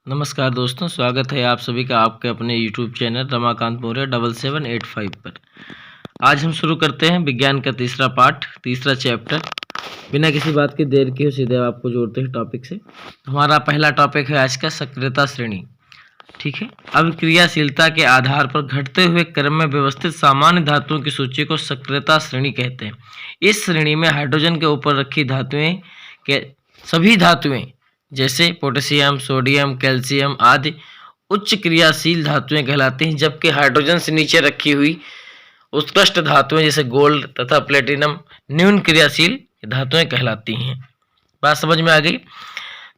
नमस्कार दोस्तों, स्वागत है आप सभी का आपके अपने YouTube चैनल रमाकांत मौर्य 7785 पर। आज हम शुरू करते हैं विज्ञान का तीसरा पाठ, तीसरा चैप्टर। बिना किसी बात की देर किए सीधे आपको जोड़ते हैं टॉपिक से। हमारा पहला टॉपिक है आज का सक्रियता श्रेणी। ठीक है, अब क्रियाशीलता के आधार पर घटते हुए क्रम में व्यवस्थित सामान्य धातुओं की सूची को सक्रियता श्रेणी कहते हैं। इस श्रेणी में हाइड्रोजन के ऊपर रखी धातुएं के सभी धातुएं जैसे पोटेशियम, सोडियम, कैल्शियम आदि उच्च क्रियाशील धातुएं कहलाती हैं, जबकि हाइड्रोजन से नीचे रखी हुई उत्कृष्ट धातुएं जैसे गोल्ड तथा प्लेटिनम न्यून क्रियाशील धातुएं कहलाती हैं। बात समझ में आ गई।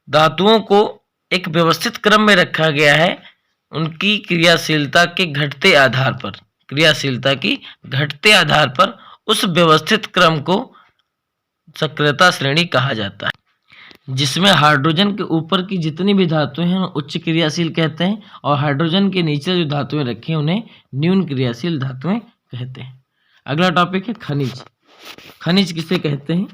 धातुओं को एक व्यवस्थित क्रम में रखा गया है उनकी क्रियाशीलता के घटते आधार पर। क्रियाशीलता की घटते आधार पर उस व्यवस्थित क्रम को सक्रियता श्रेणी कहा जाता है, जिसमें हाइड्रोजन के ऊपर की जितनी भी धातुएं हैं उच्च क्रियाशील कहते हैं और हाइड्रोजन के नीचे जो धातुएं रखी हैं उन्हें न्यून क्रियाशील धातुएं कहते हैं। अगला टॉपिक है खनिज। खनिज किसे कहते हैं?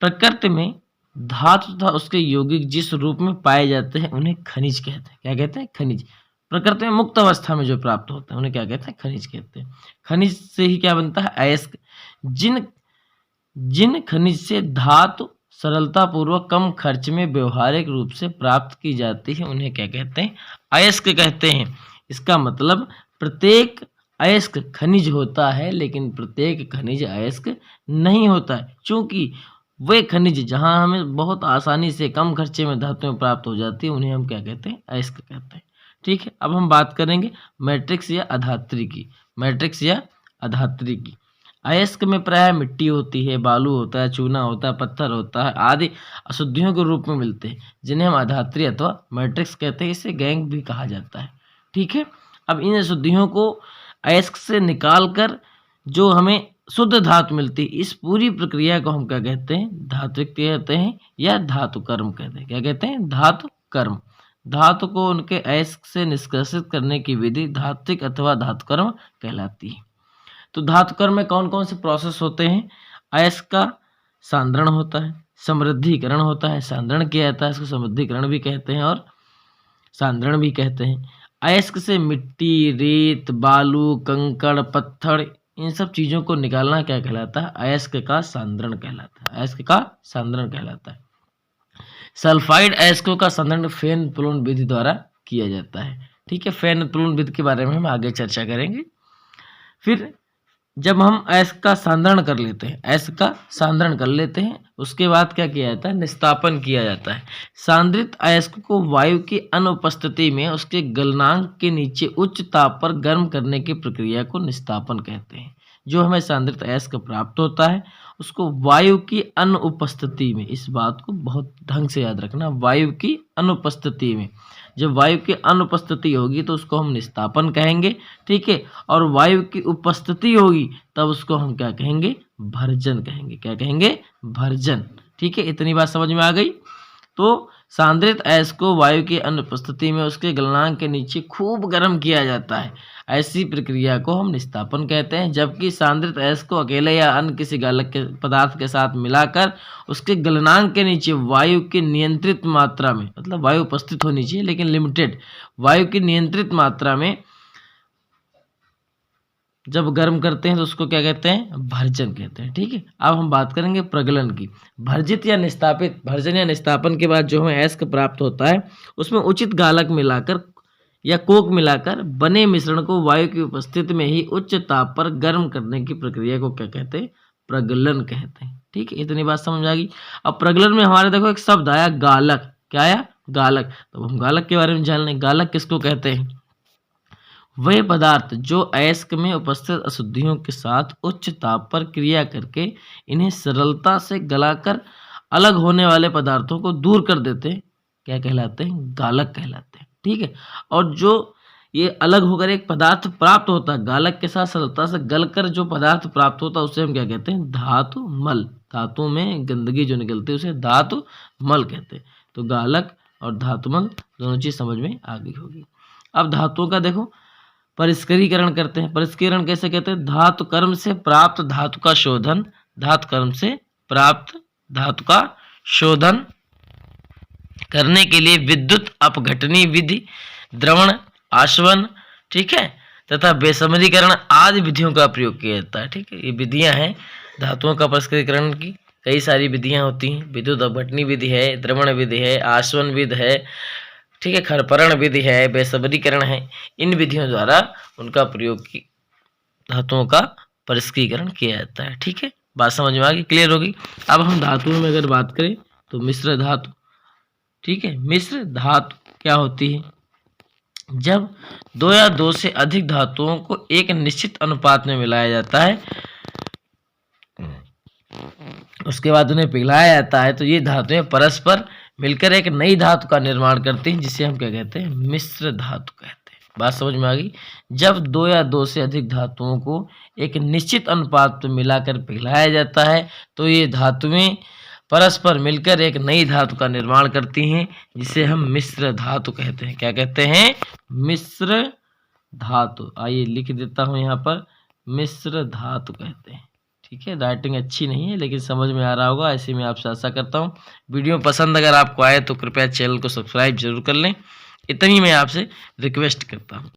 प्रकृति में धातु तथा उसके यौगिक जिस रूप में पाए जाते हैं उन्हें खनिज कहते हैं। क्या कहते हैं? खनिज। प्रकृति में मुक्त अवस्था में जो प्राप्त होता है उन्हें क्या कहते हैं? खनिज कहते हैं। खनिज से ही क्या बनता है? अयस्क। जिन खनिज से धातु सरलतापूर्वक कम खर्च में व्यवहारिक रूप से प्राप्त की जाती है उन्हें क्या कहते हैं? अयस्क कहते हैं। इसका मतलब प्रत्येक अयस्क खनिज होता है, लेकिन प्रत्येक खनिज अयस्क नहीं होता है। चूंकि वे खनिज जहां हमें बहुत आसानी से कम खर्चे में धातुएं प्राप्त हो जाती है उन्हें हम क्या कहते हैं? अयस्क कहते हैं। ठीक है, अब हम बात करेंगे मैट्रिक्स या अधात्री की। मैट्रिक्स या अधात्री की। अयस्क में प्रायः मिट्टी होती है, बालू होता है, चूना होता है, पत्थर होता है आदि अशुद्धियों के रूप में मिलते हैं, जिन्हें हम अधात्री अथवा मैट्रिक्स कहते हैं। इसे गैंग भी कहा जाता है। ठीक है, अब इन अशुद्धियों को अयस्क से निकाल कर जो हमें शुद्ध धातु मिलती है, इस पूरी प्रक्रिया को हम क्या कहते हैं? धात्विक कहते हैं या धातु कर्म कहते हैं। क्या कहते हैं? धातु कर्म। धातु को उनके अयस्क से निष्कासित करने की विधि धात्विक अथवा धातु कर्म कहलाती है। तो धातु कर्म में कौन कौन से प्रोसेस होते हैं? अयस्क का सांद्रण होता है, समृद्धिकरण होता है, सांद्रण किया जाता है, इसको समृद्धिकरण भी कहते हैं और सांद्रण भी कहते हैं। अयस्क से मिट्टी, रेत, बालू, कंकड़, पत्थर इन सब चीज़ों को निकालना क्या कहलाता है? अयस्क का सांद्रण कहलाता है। अयस्क का सांद्रण कहलाता है। सल्फाइड अयस्कों का सांद्रण फेन प्लून विधि द्वारा किया जाता है। ठीक है, फेन प्लून विधि के बारे में हम आगे चर्चा करेंगे। फिर जब हम अयस्क का सांद्रण कर लेते हैं, अयस्क का सांद्रण कर लेते हैं, उसके बाद क्या किया जाता है? निस्तापन किया जाता है। सांद्रित अयस्क को वायु की अनुपस्थिति में उसके गलनांक के नीचे उच्च ताप पर गर्म करने की प्रक्रिया को निस्तापन कहते हैं। जो हमें सांद्रित अयस्क प्राप्त होता है उसको वायु की अनुपस्थिति में, इस बात को बहुत ढंग से याद रखना, वायु की अनुपस्थिति में। जब वायु की अनुपस्थिति होगी तो उसको हम निस्तापन कहेंगे। ठीक है, और वायु की उपस्थिति होगी तब उसको हम क्या कहेंगे? भर्जन कहेंगे। क्या कहेंगे? भर्जन। ठीक है, इतनी बात समझ में आ गई। तो सांद्रित अयस्क को वायु की अनुपस्थिति में उसके गलनांक के नीचे खूब गर्म किया जाता है। ऐसी प्रक्रिया को हम निस्तापन कहते हैं। जबकि सांद्रित अयस्क को अकेले या अन्य किसी गालक के पदार्थ के साथ मिलाकर उसके गलनांक के नीचे वायु की नियंत्रित मात्रा में, मतलब वायु उपस्थित होनी चाहिए लेकिन लिमिटेड, वायु की नियंत्रित मात्रा में जब गर्म करते हैं तो उसको क्या कहते हैं? भर्जन कहते हैं। ठीक है, अब हम बात करेंगे प्रगलन की। भर्जित या निस्तापित, भर्जन या निस्तापन के बाद जो हमें अयस्क प्राप्त होता है उसमें उचित गालक मिलाकर या कोक मिलाकर बने मिश्रण को वायु की उपस्थिति में ही उच्च ताप पर गर्म करने की प्रक्रिया को क्या कहते हैं? प्रगलन कहते हैं। ठीक है, इतनी बात समझ आ गई। अब प्रगलन में हमारे देखो एक शब्द आया गालक। क्या आया? गालक। तो हम गालक के बारे में जान लें। गालक किसको कहते हैं? वे पदार्थ जो अयस्क में उपस्थित अशुद्धियों के साथ उच्च ताप पर क्रिया करके इन्हें सरलता से गलाकर अलग होने वाले पदार्थों को दूर कर देते हैं, क्या कहलाते हैं? गालक कहलाते हैं। ठीक है, और जो ये अलग होकर एक पदार्थ प्राप्त होता है, गालक के साथ सरलता से गलकर जो पदार्थ प्राप्त होता है उसे हम क्या कहते हैं? धातु मल। धातु में गंदगी जो निकलती है उसे धातु मल कहते हैं। तो गालक और धातुमल दोनों चीज समझ में आ गई होगी। अब धातुओं का देखो परिष्करीकरण करते हैं। परिष्करण कैसे कहते हैं? धातु कर्म से प्राप्त धातु का शोधन। धातु कर्म से प्राप्त धातु का शोधन करने के लिए विद्युत अपघटनी विधि, द्रवण, आसवन, ठीक है, तथा बेसमरीकरण आदि विधियों का प्रयोग किया जाता है। ठीक है, ये विधियां हैं धातुओं का परिष्करण की। कई सारी विधियां होती हैं, विद्युत अपघटनी विधि है, द्रवण विधि है, आसवन विधि है, ठीक है, खरपरण विधि है, बेसमरीकरण है। इन विधियों द्वारा उनका प्रयोग की धातुओं का परिष्करण किया जाता है। ठीक है, बात समझ में आ गई, क्लियर होगी। अब हम धातुओं में अगर बात करें तो मिश्र धातु, ठीक है, मिश्र धातु क्या होती है? जब दो या दो से अधिक धातुओं को एक निश्चित अनुपात में मिलाया जाता है, उसके बाद उन्हें पिघलाया जाता है, तो ये धातुएं परस्पर मिलकर एक नई धातु का निर्माण करती हैं, जिसे हम क्या कहते हैं? मिश्र धातु कहते हैं। बात समझ में आ गई। जब दो या दो से अधिक धातुओं को एक निश्चित अनुपात में मिलाकर पिघलाया जाता है, तो ये धातुएं परस्पर मिलकर एक नई धातु का निर्माण करती हैं, जिसे हम मिश्र धातु कहते हैं। क्या कहते हैं? मिश्र धातु। आइए लिख देता हूं यहाँ पर, मिश्र धातु कहते हैं। ठीक है, राइटिंग अच्छी नहीं है लेकिन समझ में आ रहा होगा, ऐसे मैं आपसे आशा करता हूँ। वीडियो पसंद अगर आपको आए तो कृपया चैनल को सब्सक्राइब जरूर कर लें, इतनी मैं आपसे रिक्वेस्ट करता हूँ।